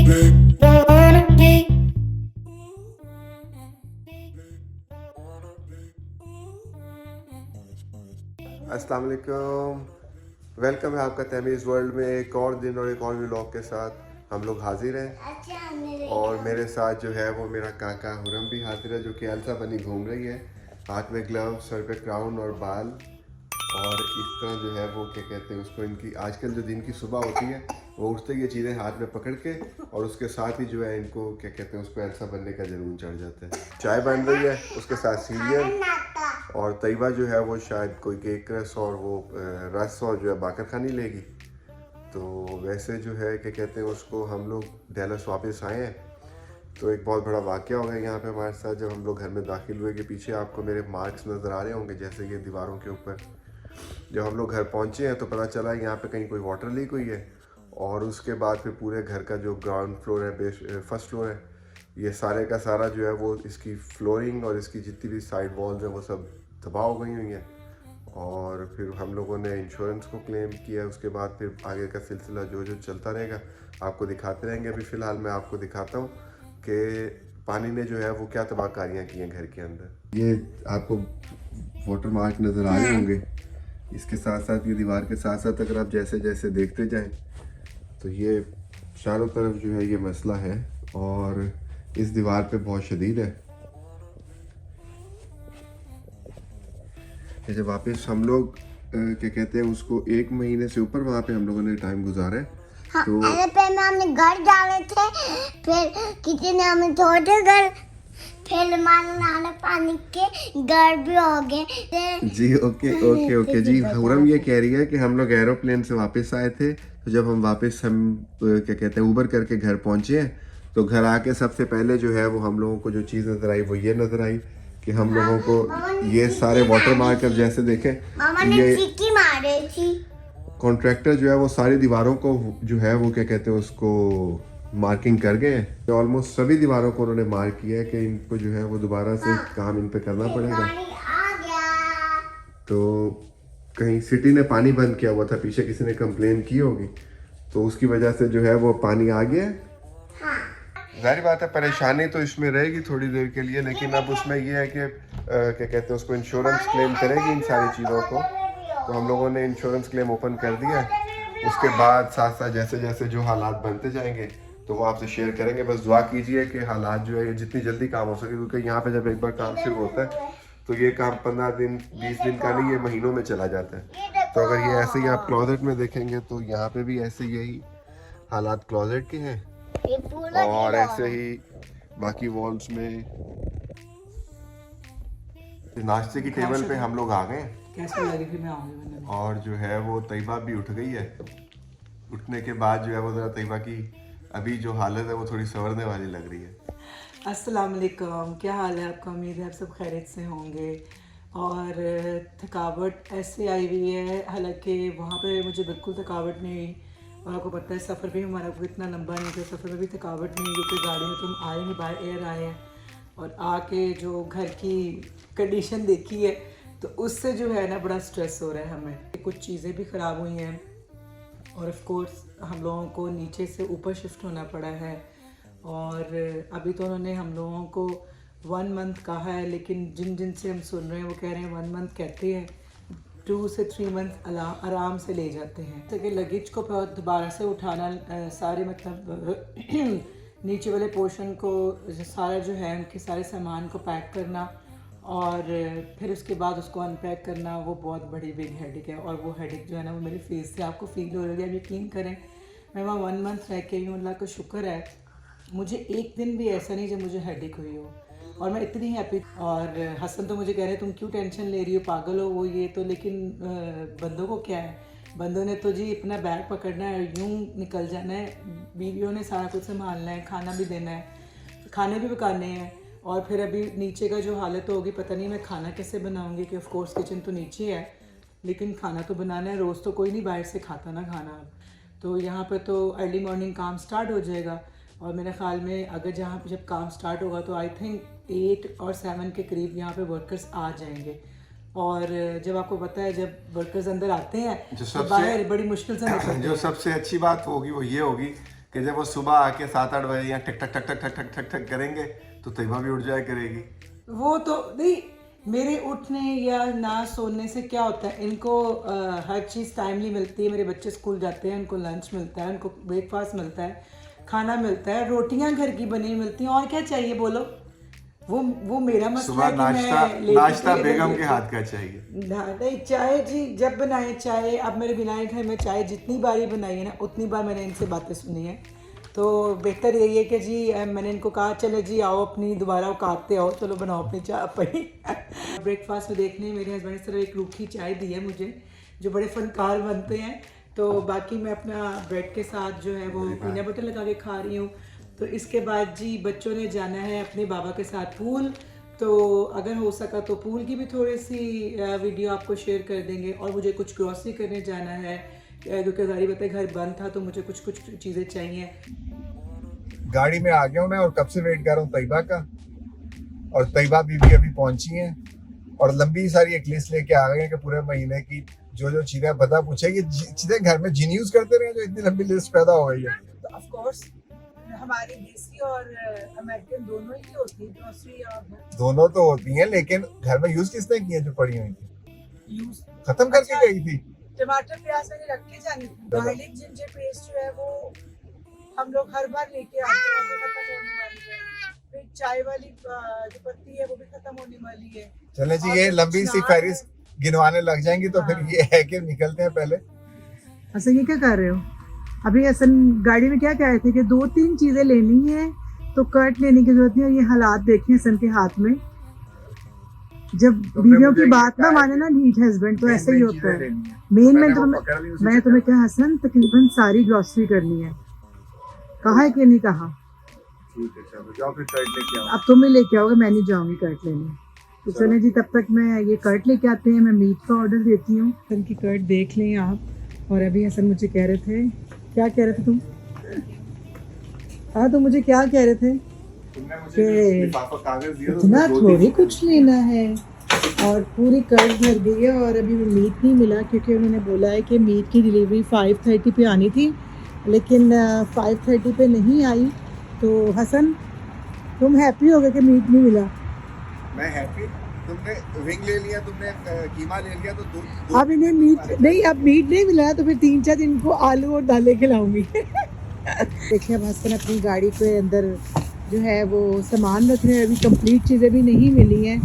अस्सलाम वालेकुम, वेलकम है आपका तमीज़ वर्ल्ड में एक और दिन और एक और व्लॉग के साथ हम लोग हाजिर हैं। और मेरे साथ जो है वो मेरा काका हुरम भी हाजिर है, जो कि अलसा बनी घूम रही है, हाथ में ग्लव, सर पे क्राउन और बाल। और इस तरह जो है वो क्या कहते हैं उसको, इनकी आजकल जो दिन की सुबह होती है वो उठते ये चीज़ें हाथ में पकड़ के, और उसके साथ ही जो है इनको क्या कहते हैं उसको एल्सा बनने का जुनून चढ़ जाता है। चाय बन रही है, उसके साथ सीरियल, और तैयबा जो है वो शायद कोई केक रस और वो रस और जो है बाकर खानी लेगी। तो वैसे जो है क्या कहते हैं उसको, हम लोग डैलस वापस आए हैं तो एक बहुत बड़ा वाक़या हो गया यहाँ पे हमारे साथ। जब हम लोग घर में दाखिल हुए, कि पीछे आपको मेरे मार्क्स नज़र आ रहे होंगे जैसे ये दीवारों के ऊपर। जब हम लोग घर पहुँचे हैं तो पता चला यहाँ पे कहीं कोई वाटर लीक हुई है, और उसके बाद फिर पूरे घर का जो ग्राउंड फ्लोर है, फर्स्ट फ्लोर है, ये सारे का सारा जो है वो इसकी फ्लोरिंग और इसकी जितनी भी साइड वॉल्स हैं वो सब तबाह हो गई हुई हैं। और फिर हम लोगों ने इंश्योरेंस को क्लेम किया। उसके बाद फिर आगे का सिलसिला जो जो चलता रहेगा आपको दिखाते रहेंगे। अभी फ़िलहाल मैं आपको दिखाता हूँ कि पानी ने जो है वो क्या तबाहकारियाँ की हैं घर के अंदर। ये आपको वाटर मार्क नज़र आ रहे होंगे, इसके साथ साथ ये दीवार के साथ साथ अगर आप जैसे जैसे देखते जाएं तो ये चारों तरफ जो है ये मसला है, और इस दीवार पे बहुत शदीद है। जैसे वापस हम लोग क्या कहते हैं उसको, 1 महीने से ऊपर वहाँ पे हम लोगों ने टाइम गुजारा है। हाँ, तो पहले हमने घर डाले थे, फिर किसी ने हमें छोटे घर, फिर हमारे नाले पानी के घर भी हो गए जी ओके ओके ओके जी। हुरम ये कह रही है कि हम लोग एरोप्लेन से वापस आए थे, तो जब हम वापस हम क्या कहते हैं उबर करके घर पहुँचे हैं, तो घर आके सबसे पहले जो है वो हम लोगों को जो चीज़ नज़र आई वो ये नज़र आई कि हम लोगों को ये सारे वाटर मार्कर जैसे देखें, मामा ने ये चीकी मारी थी। कॉन्ट्रैक्टर जो है वो सारी दीवारों को जो है वो क्या कहते हैं उसको मार्किंग कर गए हैं। ऑलमोस्ट सभी दीवारों को उन्होंने मार्क किया है कि इनको जो है वो दोबारा से काम इन पे करना पड़ेगा। पानी आ गया। तो कहीं सिटी ने पानी बंद किया हुआ था, पीछे किसी ने कंप्लेन की होगी, तो उसकी वजह से जो है वो पानी आ गया। जाहिर बात है परेशानी तो इसमें रहेगी थोड़ी देर के लिए, लेकिन अब उसमें ये है कि क्या कहते हैं उसको, इंश्योरेंस क्लेम करेगी इन सारी चीज़ों को। तो हम लोगों ने इंश्योरेंस क्लेम ओपन कर दिया है। उसके बाद साथ साथ जैसे जैसे जो हालात बनते जाएंगे तो वो आपसे शेयर करेंगे। बस दुआ कीजिए कि हालात जो है ये जितनी जल्दी काम हो सके, क्योंकि यहाँ पे जब एक बार काम शुरू होता है तो ये काम 15 दिन 20 दिन का नहीं, ये महीनों में चला जाता है। तो अगर ये ऐसे ही आप क्लोजेट में देखेंगे तो यहाँ पे भी ऐसे यही हालात क्लोजेट के हैं, और ऐसे ही बाकी वॉल्स में। नाश्ते की टेबल पे हम लोग आ गए, कैसे लगी फिर मैं आऊंगी मैंने। और जो है वो तैयबा भी उठ गई है। उठने के बाद जो है वो ज़रा तैयबा की अभी जो हालत है वो थोड़ी संवरने वाली लग रही है। अस्सलाम वालेकुम, क्या हाल है आपका? उम्मीद है आप सब खैरियत से होंगे। और थकावट ऐसे आई हुई है, हालांकि वहाँ पे मुझे बिल्कुल थकावट नहीं हुई, और आपको पता है सफ़र भी हमारा कोई इतना लंबा नहीं था, सफ़र में भी थकावट नहीं हुई क्योंकि गाड़ी में तो हम आए नहीं, बाय एयर आए हैं। और आके जो घर की कंडीशन देखी है तो उससे जो है ना बड़ा स्ट्रेस हो रहा है हमें। कुछ चीज़ें भी ख़राब हुई हैं, और ऑफ कोर्स हम लोगों को नीचे से ऊपर शिफ्ट होना पड़ा है। और अभी तो उन्होंने हम लोगों को 1 मंथ कहा है, लेकिन जिन जिन से हम सुन रहे हैं वो कह रहे हैं 1 मंथ कहते हैं, 2 से 3 मंथ आराम से ले जाते हैं। तो कि लगेज को दोबारा से उठाना, सारे मतलब नीचे वाले पोर्शन को सारा जो है उनके सारे सामान को पैक करना, और फिर उसके बाद उसको अनपैक करना, वो बहुत बड़ी बिग हेडेक है। और वो हेडेक जो है ना वो मेरे फेस से आपको फील हो रही है। अब यकीन करें मैं वहाँ 1 मंथ रह के ही हूँ, अल्लाह का शुक्र है मुझे एक दिन भी ऐसा नहीं जब मुझे हेडेक हुई हो, और मैं इतनी हैप्पी। और हसन तो मुझे कह रहे हैं तुम क्यों टेंशन ले रही हो, पागल हो वो ये तो, लेकिन बंदों को क्या है, बंदों ने तो जी अपना बैग पकड़ना है, यूं निकल जाना है, बीवियों ने सारा कुछ संभालना है, खाना भी देना है, खाने भी पकाने हैं। और फिर अभी नीचे का जो हालत होगी पता नहीं मैं खाना कैसे बनाऊंगी, कि ऑफ कोर्स किचन तो नीचे है लेकिन खाना तो बनाना है, रोज़ तो कोई नहीं बाहर से खाता ना खाना। तो यहाँ पे तो अर्ली मॉर्निंग काम स्टार्ट हो जाएगा, और मेरे ख्याल में अगर जहाँ पे जब काम स्टार्ट होगा तो आई थिंक 8 और 7 के करीब यहाँ पे वर्कर्स आ जाएंगे। और जब आपको पता है जब वर्कर्स अंदर आते हैं तो बाहर बड़ी मुश्किल से निकलते हैं। जो सबसे अच्छी बात होगी वो ये होगी कि जब वो सुबह आके 7-8 बजे यहाँ ठक ठक ठक ठक ठक ठक ठक ठक करेंगे तो तैयबा भी उठ जाया करेगी। वो तो नहीं, मेरे उठने या ना सोने से क्या होता है, इनको हर चीज़ टाइमली मिलती है। मेरे बच्चे स्कूल जाते हैं, उनको लंच मिलता है, उनको ब्रेकफास्ट मिलता है, खाना मिलता है, रोटियां घर की बनी मिलती हैं, और क्या चाहिए बोलो। वो मेरा मसला सुबह है कि मैं नाश्ता बेगम के हाथ का चाहिए। नहीं, चाय जी जब बनाए चाय, अब मेरे बिनाए घर में चाय जितनी बारी बनाई है ना उतनी बार मैंने इनसे बातें सुनी है। तो बेहतर यही है कि जी मैंने इनको कहा चले जी आओ अपनी दोबारा उकाते आओ, चलो बनाओ अपनी चाय पई। ब्रेकफास्ट में देखने मेरे हस्बैंड ने सिर्फ एक रूखी चाय दी है मुझे, जो बड़े फनकार बनते हैं। तो बाकी मैं अपना ब्रेड के साथ जो है वो पीनट बटर लगा के खा रही हूँ। तो इसके बाद जी बच्चों ने जाना है अपने बाबा के साथ पूल, तो अगर हो सका तो पूल की भी थोड़ी सी वीडियो आपको शेयर कर देंगे। और मुझे कुछ ग्रॉसरी करने जाना है क्योंकि गाड़ी बताए घर बंद था, तो मुझे कुछ चीज़ें चाहिए। गाड़ी में आ गया हूँ मैं और कब से वेट कर रहा हूँ तैयबा का, और तैयबा बीबी अभी पहुंची हैं और लंबी सारी एक लिस्ट लेके आ गए हैं कि पूरे महीने की जो चीज़ें बता पूछेगी। चीज़ें घर में जिन यूज़ करते रहे जो इतनी लंबी लिस्ट पैदा हो गई है। तो ऑफ कोर्स हमारी देसी और अमेरिकन दोनों ही होती है ग्रोसरी, और दोनों तो होती हैं, लेकिन घर में यूज किसने की है जो पड़ी हुई थी? यूज खत्म करके गई थी। टमाटर प्याज मैंने रख के जानी थी। गार्लिक जिंजर पेस्ट जो है वो हम लोग हर बार लेके आते हैं, वो खत्म होने वाली है। फिर चाय वाली जो पत्ती है वो भी खत्म होने वाली है। चले जी, ये लंबी सी फहरिस्त गिनवाने लग जाएंगी तो फिर ये है कि निकलते हैं पहले। अच्छा, ये क्या कर रहे हो? अभी असन गाड़ी में क्या कह रहे थे कि 2-3 चीजें लेनी है तो कर्ट लेने की जरूरत नहीं है। ये हालात देखें हसन के हाथ में, जब बीवियों की बात ना माने ना नीट हस्बैंड, तो ऐसा ही होता है। मैंने तुम्हें क्या हसन तकरीबन सारी ग्रॉसरी करनी है, कहा है कि नहीं कहा? अब तुम ही लेके आओगे, मैं नहीं जाऊंगी कर्ट लेने। तो चले जी, तब तक मैं ये कर्ट लेके आते हैं, मैं मीट का ऑर्डर देती हूँ। हसन की कर्ट देख लें आप। और अभी हसन मुझे कह रहे थे, क्या कह रहे थे तुम? हाँ, तो मुझे क्या कह रहे थे कि इतना थोड़ी कुछ लेना है, और पूरी कर्ट भर गई है और अभी मीट नहीं मिला, क्योंकि उन्होंने बोला है कि मीट की डिलीवरी 5:30 पे आनी थी, लेकिन 5:30 पे नहीं आई। तो हसन, तुम हैप्पी हो गए कि मीट नहीं मिला? मैं हैप्पी। तुमने विंग ले लिया, तुमने कीमा ले लिया, तो अब इन्हें मीट नहीं, अब मीट नहीं मिला तो फिर 3-4 दिन को आलू और दालें खिलाऊंगी। देखिए, अब हसन अपनी गाड़ी के अंदर जो है वो सामान रख रहे हैं, अभी कंप्लीट चीज़ें भी नहीं मिली हैं।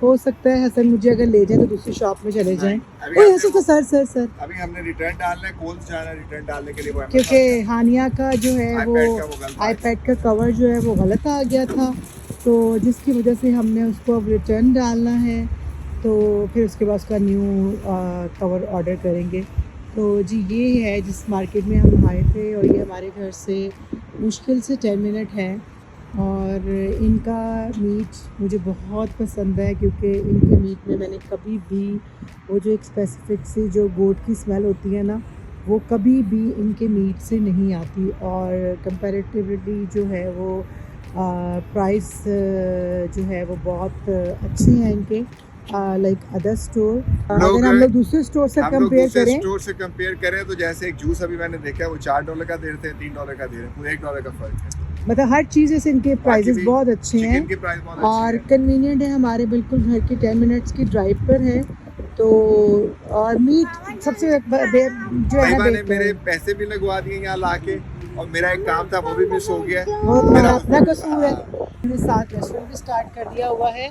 हो सकता है हसन मुझे अगर ले जाए तो दूसरी शॉप में चले जाएं। ओए हसन तो सर अभी हमने रिटर्न डालना है, कोल्स जाना है रिटर्न डालने के लिए। वो क्योंकि हानिया का जो है वो आईपैड का कवर जो है वो गलत आ गया था, तो जिसकी वजह से हमने उसको अब रिटर्न डालना है। तो फिर उसके बाद उसका न्यू कवर ऑर्डर करेंगे। तो जी ये है जिस मार्केट में हम आए थे, और ये हमारे घर से मुश्किल से 10 मिनट है। और इनका मीट मुझे बहुत पसंद है, क्योंकि इनके मीट में मैंने कभी भी वो जो एक स्पेसिफिक सी जो गोट की स्मेल होती है ना, वो कभी भी इनके मीट से नहीं आती। और कंपैरेटिवली जो है वो प्राइस जो है वो बहुत अच्छे हैं इनके, लाइक अदर स्टोर। अगर हम लोग दूसरे स्टोर से कंपेयर करें तो जैसे एक जूस अभी मैंने देखा वो $4 का दे रहे थे, $3 का दे रहे हैं, पूरे $1 का फर्क है। मतलब हर चीज़ से इनके प्राइसेस बहुत अच्छे हैं और कन्वीनियंट है। हमारे बिल्कुल घर के 10 मिनट्स की ड्राइव पर है। तो और मीट सबसे जो है ना, मेरे पैसे भी लगवा दिए यहाँ लाके, और मेरा एक काम था वो भी मिस हो गया। वो मेरा अपना कसूर है। हमने साथ रेस्टोरेंट भी स्टार्ट कर दिया हुआ है,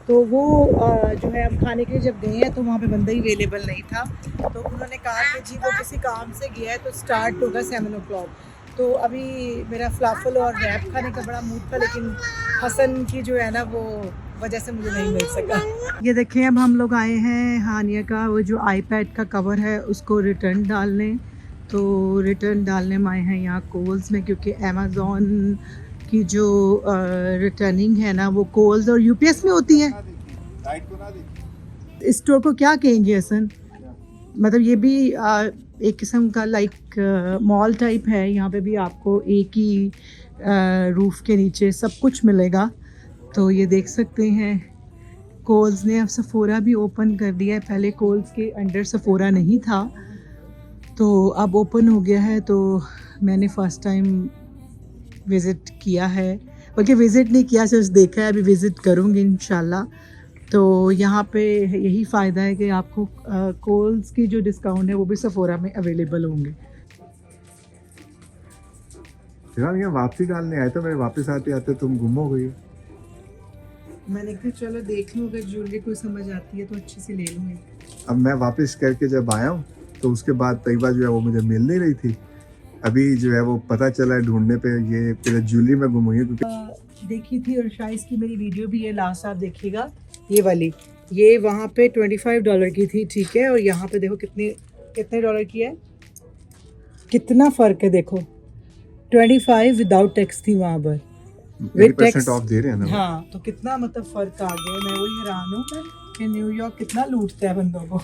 तो वो जो है हम खाने के लिए जब गए हैं तो वहाँ पे बंदा ही अवेलेबल नहीं था, तो उन्होंने कहा कि जी वो किसी काम से गया है, तो स्टार्ट होगा 7 o'clock। तो अभी मेरा फलाफल और रैप खाने का बड़ा मूड था, लेकिन हसन की जो है ना वो वजह से मुझे नहीं मिल सका। ये देखें, अब हम लोग आए हैं हानिया का वो जो आईपैड का कवर है उसको रिटर्न डालने। तो रिटर्न डालने में आए हैं यहाँ कोल्स में, क्योंकि अमेज़ॉन की जो रिटर्निंग है ना वो कोल्स और यूपीएस में होती है। इस स्टोर को क्या कहेंगे हसन? मतलब ये भी एक किस्म का लाइक मॉल टाइप है। यहाँ पे भी आपको एक ही रूफ के नीचे सब कुछ मिलेगा। तो ये देख सकते हैं कोल्स ने अब सफोरा भी ओपन कर दिया है। पहले कोल्स के अंडर सफोरा नहीं था। तो अब ओपन हो गया है, तो मैंने फ़र्स्ट टाइम विज़िट किया है, बल्कि विज़िट नहीं किया, सिर्फ देखा है, अभी विज़िट करूँगी इंशाल्लाह। तो यहाँ पे यही फ़ायदा है कि आपको कोल्स की जो डिस्काउंट है वो भी सफोरा में अवेलेबल होंगे। फिलहाल यहाँ वापसी डालने आए तो मैं वापस आते आते तुम गुम हो गई। मैंने कहा चलो देख लूँ, अगर ज्वेलरी कोई समझ आती है तो अच्छी से ले लूँगी। अब मैं वापस करके जब आया हूँ तो उसके बाद तैयबा जो है वो मुझे मिल नहीं रही थी। अभी जो है वो पता चला है ढूंढने पे ये फिर ज्वेलरी में गुम हुई है, क्योंकि देखी थी और शायद की मेरी वीडियो भी है, लास्ट आप देखिएगा, ये वाली, ये वहाँ पे $25 की थी, ठीक है, और यहाँ पे देखो कितने डॉलर की है, कितना फ़र्क है देखो, 25 विदाउट टैक्स थी वहाँ पर, विद 80% ऑफ दे रहे हैं ना। हाँ, तो कितना मतलब फ़र्क आ गया। मैं वही हैरान हूँ कि न्यूयॉर्क कितना लूटता है बंदों को।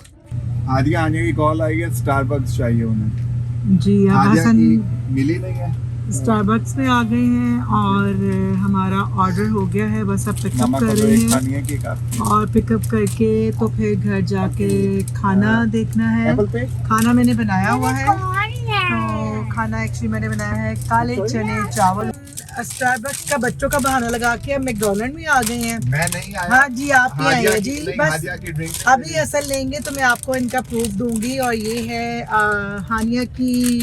आदिया आने की कॉल आई है, स्टारबक्स चाहिए उन्हें। जी, अब आदिया हसन की मिली नहीं है, स्टारबक्स में आ गए हैं और हमारा ऑर्डर हो गया है, बस अब पिकअप मामा कर को रहे एक हैं खानी है कि काफी। और पिकअप करके तो फिर घर जाके खाना देखना है। एप्पल पे खाना मैंने बनाया हुआ है, कौन है तो खाना एक्चुअली मैंने बनाया है काले चने चावल। स्टारबक्स का बच्चों का बहाना लगा के अब मैकडोनल्ड में आ गए हैं। मैं नहीं आया। हाँ जी, आप ही आए हैं जी, बस हादिया की ड्रिंक अभी असल लेंगे तो मैं आपको इनका प्रूफ दूंगी। और ये है हानिया की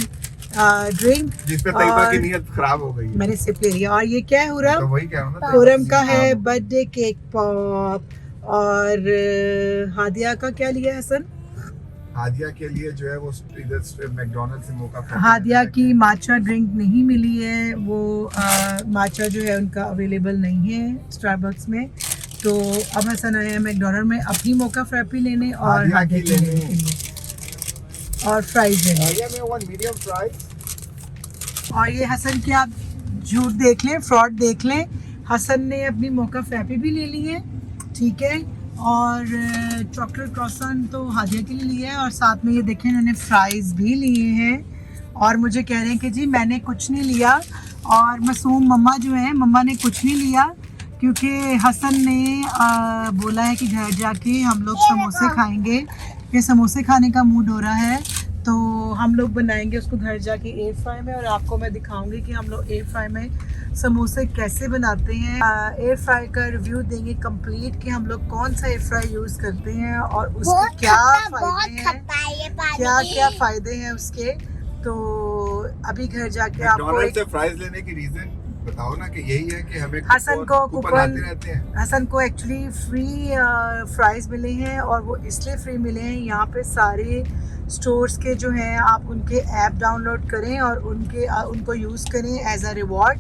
ड्रिंक, जिसपे तैयबा की और नीयत खराब हो गई है। मैंने सिप ले लिया। और ये क्या है हुरम? तो वही कह रहा हूँ ना, खुरम का है हाँ। Birthday cake pop. और हादिया का क्या लिया है हसन? हादिया के लिए जो है वो इधर मैकडॉनल्ड से मौका हादिया की माचा ड्रिंक नहीं मिली है, वो माचा जो है उनका अवेलेबल नहीं है स्टारबक्स में। तो अब हसन आए हैं मैकडोनल्ड में अपनी मौका फ्रैपी लेने और हादिया हादिया की की लेने लेने। के लिए, और फ्राइज लेने। हादिया में वन मीडियम फ्राइज। और ये हसन की आप झूठ देख लें, फ्रॉड देख लें, हसन ने अपनी मौका फ्रैपी भी ले ली है, ठीक है, और चॉकलेट क्रॉसन तो हादिया के लिए लिया है, और साथ में ये देखें इन्होंने फ्राइज़ भी लिए हैं। और मुझे कह रहे हैं कि जी मैंने कुछ नहीं लिया, और मासूम मम्मा जो है, मम्मा ने कुछ नहीं लिया क्योंकि हसन ने बोला है कि घर जाके हम लोग समोसे खाएंगे। ये समोसे खाने का मूड हो रहा है, तो हम लोग बनाएंगे उसको घर जाके एयर फ्राई में, और आपको मैं दिखाऊंगी कि हम लोग एयर फ्राई में समोसे कैसे बनाते हैं। एयर फ्राई का रिव्यू देंगे कंप्लीट कि हम लोग कौन सा एयर फ्राई यूज़ करते हैं और उसके क्या फ़ायदे हैं, क्या फ़ायदे हैं उसके। तो अभी घर जाके आपको मैकडॉनल्ड एक से फ्राइज लेने की रीजन बताओ ना, कि यही है कि हमें हसन को कूपन आते रहते हैं। हसन को एक्चुअली फ्री फ्राइज़ मिले हैं, और वो इसलिए फ्री मिले हैं, यहाँ पे सारे स्टोर्स के जो हैं आप उनके ऐप डाउनलोड करें और उनको यूज़ करें एज अ रिवॉर्ड।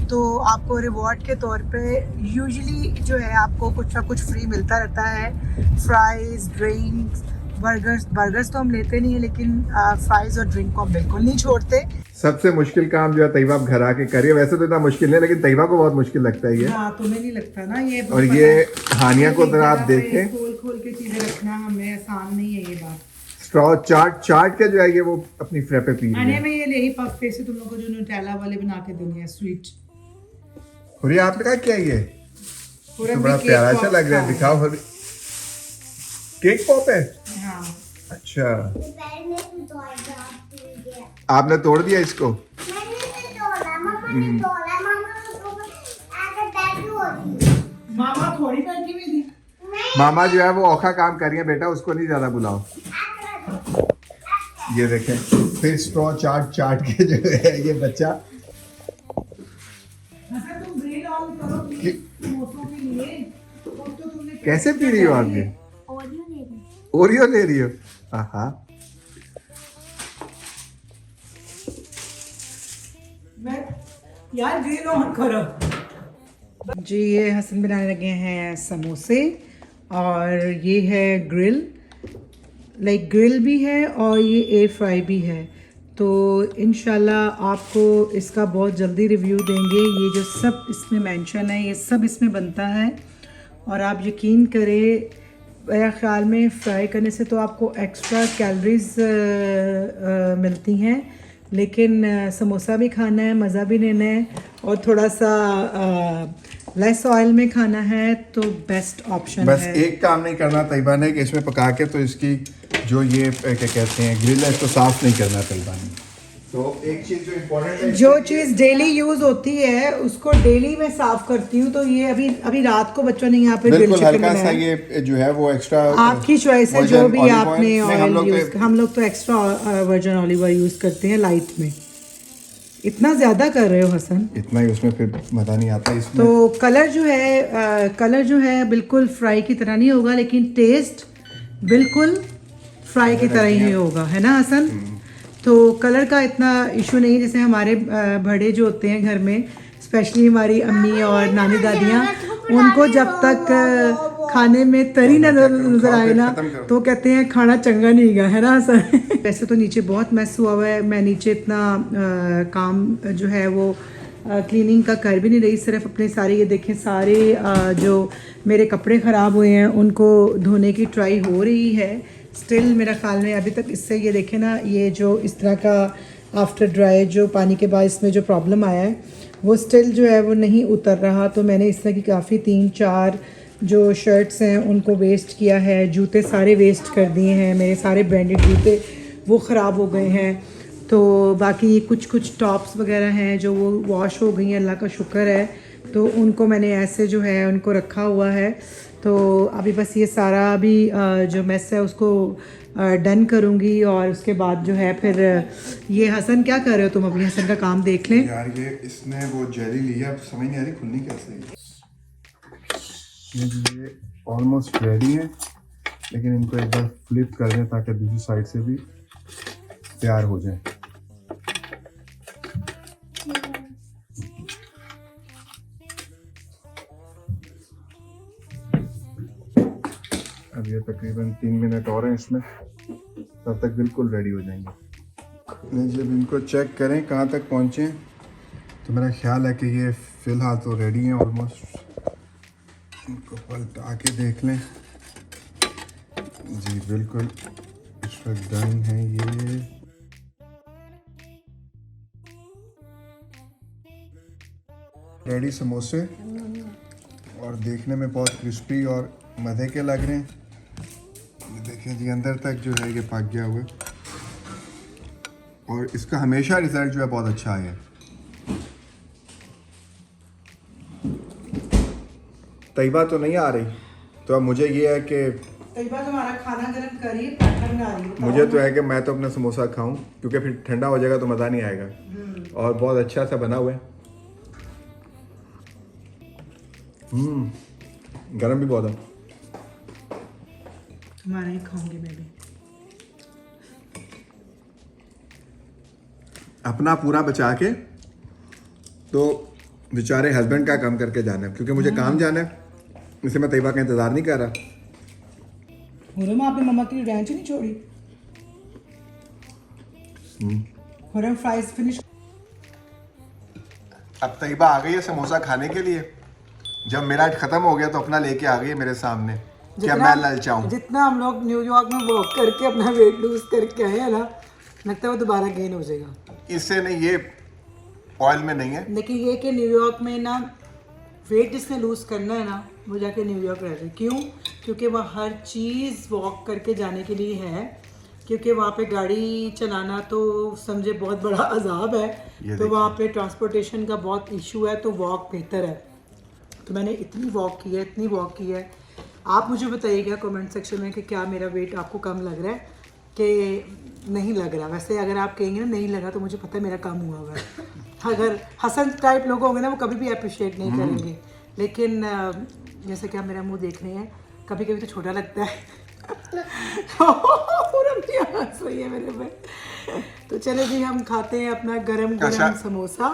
तो आपको रिवॉर्ड के तौर पे यूजुअली जो है आपको कुछ ना कुछ फ्री मिलता रहता है, फ्राइज़, ड्रिंक्स, बर्गर्स तो हम लेते नहीं हैं, लेकिन फ्राइज़ और ड्रिंक को हम बिल्कुल नहीं छोड़ते। सबसे मुश्किल काम जो है तैयबा आप घर आके करिए। वैसे तो इतना मुश्किल नहीं, लेकिन तैयबा को बहुत मुश्किल लगता है ये। हाँ, तुम्हें नहीं लगता ना ये। और ये हानिया को अगर आप देखें, खोल के चीज़ें रखना हमें आसान नहीं है ये बात। स्ट्रॉ चाट के जो है ये वो अपनी फ्रेपे पी रही आने है। में ये यही पफ पेस्ट्री तुम लोगों को जो न्यूटेला वाले बना के देनी है, स्वीट। और ये आपने कहा क्या ये पूरा तो बड़ा केक प्यारा सा पॉप लग रहा है, का दिखाओ हमें। केक पॉप है? हाँ, अच्छा, आपने तोड़ दिया इसको? मामा थोड़ी करके भी दी। मामा जो है वो औखा काम कर रही है बेटा, उसको नहीं ज्यादा बुलाओ। ये देखें, फिर स्ट्रॉ चाट के जो है ये बच्चा अच्छा, तुम ग्रिल ऑन करो समोसों के लिए। तो तुमने कैसे पी रही हो आप ये? ओरियो ले रही हो? हाँ, मैं यार ग्रिल ऑन करो जी। ये हसन बनाने लगे हैं समोसे, और ये है ग्रिल, लाइक ग्रिल भी है और ये एयर फ्राई भी है। तो इंशाल्लाह आपको इसका बहुत जल्दी रिव्यू देंगे। ये जो सब इसमें मेंशन है ये सब इसमें बनता है, और आप यकीन करें मेरे ख़्याल में फ्राई करने से तो आपको एक्स्ट्रा कैलोरीज मिलती हैं, लेकिन समोसा भी खाना है, मज़ा भी लेना है, और थोड़ा सा लेस ऑयल में खाना है तो बेस्ट ऑप्शन बस है। एक काम नहीं करना तैयबा ने कि इसमें पका के तो इसकी जो ये क्या कहते हैं ग्रिल है इसको साफ नहीं करना तैयबा ने। तो एक चीज़ जो इम्पोर्टेंट है, जो चीज़ डेली यूज होती है उसको डेली मैं साफ करती हूँ। तो ये अभी रात को बच्चों ने यहाँ पे ग्रिल बिल्कुल चिकन हल्का सा बनाया। ये जो है वो एक्स्ट्रा आपकी चॉइस है, जो भी olive आपने oil- नहीं, ऑयल हम लोग तो extra virgin olive oil use करते हैं लाइट में। इतना ज्यादा कर रहे हो हसन? इतना ही उसमें फिर मज़ा नहीं आता इसमें। तो कलर जो है बिल्कुल फ्राई की तरह नहीं होगा, लेकिन टेस्ट बिल्कुल फ्राई की तरह ही होगा, है ना हसन? तो कलर का इतना इशू नहीं, जैसे हमारे बड़े जो होते हैं घर में, स्पेशली हमारी अम्मी और नानी दादियाँ, उनको जब तक खाने में तरी ना नजर आए ना तो कहते हैं खाना चंगा नहीं गा, है ना हसन? वैसे तो नीचे बहुत मैस हुआ हुआ है, मैं नीचे इतना काम जो है वो क्लीनिंग का कर भी नहीं रही, सिर्फ अपने सारे ये देखें सारे जो मेरे कपड़े ख़राब हुए हैं उनको धोने की ट्राई हो रही है। स्टिल मेरा ख्याल में अभी तक इससे ये देखें ना, ये जो इस तरह का आफ्टर ड्राई जो पानी के बाद इसमें जो प्रॉब्लम आया है वो स्टिल जो है वो नहीं उतर रहा। तो मैंने इस तरह की काफ़ी 3-4 जो शर्ट्स हैं उनको वेस्ट किया है, जूते सारे वेस्ट कर दिए हैं, मेरे सारे ब्रांडेड जूते वो ख़राब हो गए हैं। तो बाकी कुछ टॉप्स वगैरह हैं जो वो वॉश हो गई हैं, अल्लाह का शुक्र है। तो उनको मैंने ऐसे जो है उनको रखा हुआ है। तो अभी बस ये सारा अभी जो मेस है उसको डन करूँगी और उसके बाद जो है फिर ये हसन क्या कर रहे हो तुम? अभी हसन का काम देख लें। यार ये इसने वो जेली लिया, अब समझ नहीं आ रही खुलनी कैसे। ये ऑलमोस्ट रेडी है, लेकिन इनको एक बार फ्लिप कर दें ताकि दूसरी साइड से भी तैयार हो जाए। अब ये तकरीबन 3 मिनट और हैं इसमें, तब तक बिल्कुल रेडी हो जाएंगे। जब इनको चेक करें कहाँ तक पहुँचे तो मेरा ख्याल है कि ये फ़िलहाल तो रेडी हैं ऑलमोस्ट। इनको पलटा के देख लें। जी बिल्कुल इस वक्त डन है ये। रेडी समोसे, और देखने में बहुत क्रिस्पी और मज़े के लग रहे हैं। ये देखें जी अंदर तक जो है ये पक गया हुआ है, और इसका हमेशा रिज़ल्ट जो है बहुत अच्छा आया है। तैयबा तो नहीं आ रही, तो अब मुझे ये है कि तैयबा तुम्हारा खाना गर्म करिए, पैटर्न आ रही है। मुझे तो है कि मैं तो अपना समोसा खाऊं, क्योंकि फिर ठंडा हो जाएगा तो मज़ा नहीं आएगा। और बहुत अच्छा सा बना हुआ है। गरम भी बहुत है। तुम्हारा ही खाऊंगी मैं भी। अपना पूरा बचा के तो बेचारे हस्बैंड का काम करके जाना है, क्योंकि मुझे काम जाना है, इसलिए मैं तैयबा का इंतज़ार नहीं कर रहा। हुरम आपने मम्मा की रेंच नहीं छोड़ी? हुरम फ्राइज फिनिश। अब तैयबा आ गई है समोसा खाने के लिए। जब मेरा ख़त्म हो गया तो अपना लेके आ गई है मेरे सामने, क्या मैं ललचाऊं? जितना हम लोग न्यूयॉर्क में वॉक करके अपना वेट लूज करके आए हैं ना, लगता है वो दोबारा गेन हो जाएगा। इससे नहीं, ये ऑयल में नहीं है। लेकिन ये कि न्यूयॉर्क में ना वेट जिसने लूज़ करना है ना वो जाके न्यूयॉर्क रह जाए। क्यों? क्योंकि वहाँ हर चीज़ वॉक करके जाने के लिए है, क्योंकि वहाँ पे गाड़ी चलाना तो समझे बहुत बड़ा अजाब है। तो वहाँ पे ट्रांसपोर्टेशन का बहुत इशू है, तो वॉक बेहतर है। तो मैंने इतनी वॉक की है। आप मुझे बताइएगा कमेंट सेक्शन में कि क्या मेरा वेट आपको कम लग रहा है कि नहीं लग रहा। वैसे अगर आप कहेंगे ना नहीं लगा तो मुझे पता है मेरा कम हुआ है। अगर हसन टाइप लोग होंगे ना वो कभी भी अप्रिशिएट नहीं करेंगे, लेकिन जैसे कि आप मेरा मुंह देख रहे हैं, कभी कभी तो छोटा लगता है। हंस रही है मेरे पे। तो चले जी हम खाते हैं अपना गरम समोसा।